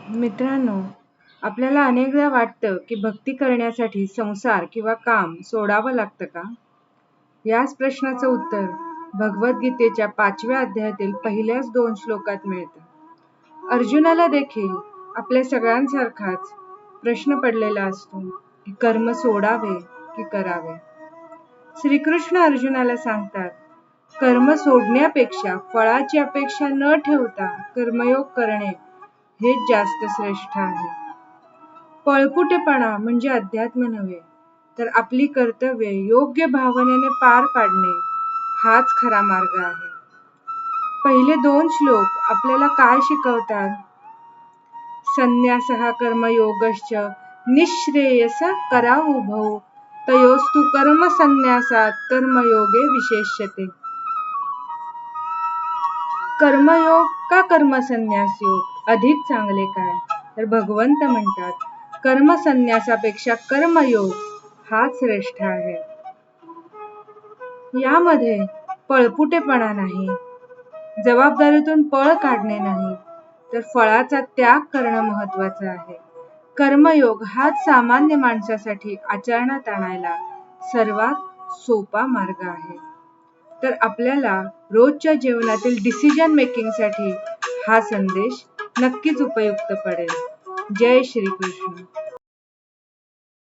मित्रांनो, आपल्याला अनेकदा वाटतं की भक्ती करण्यासाठी संसार किंवा काम सोडावं लागतं का? याच प्रश्नाचं उत्तर भगवद्गीतेच्या 5व्या अध्यायातील पहिल्याच 2 श्लोकात मिळतं. अर्जुनाला देखील आपल्या सगळ्यांसारखाच प्रश्न पडलेला असतो की कर्म सोडावे की करावे. श्रीकृष्ण अर्जुनाला सांगतात, कर्म सोडण्यापेक्षा फळाची अपेक्षा न ठेवता कर्मयोग करणे हेच जास्त श्रेष्ठ आहे. पळपुटेपणा म्हणजे अध्यात्म नव्हे, तर आपली कर्तव्ये योग्य भावनेने पार पाडणे हाच खरा मार्ग आहे. पहिले 2 श्लोक आपल्याला काय शिकवतात? संन्यासः कर्मयोगश्च निःश्रेयस करावुभौ तयोस्तु कर्म संन्यासात कर्मयोगे विशेष्यते. कर्मयोग का कर्मसन्यास योग अधिक चांगले काय? तर भगवंत म्हणतात, कर्मसन्यासापेक्षा कर्मयोग हाच श्रेष्ठ आहे. यामध्ये पळपुटेपणा नाही, जबाबदारीतून पळ काढणे नाही, तर फळाचा त्याग करणं महत्त्वाचं आहे. कर्मयोग हाच सामान्य माणसासाठी आचरणात आणायला सर्वात सोपा मार्ग आहे. तर आपल्याला रोजच्या जीवनातील डिसिजन मेकिंगसाठी हा संदेश नक्कीच उपयुक्त पडेल. जय श्री कृष्ण.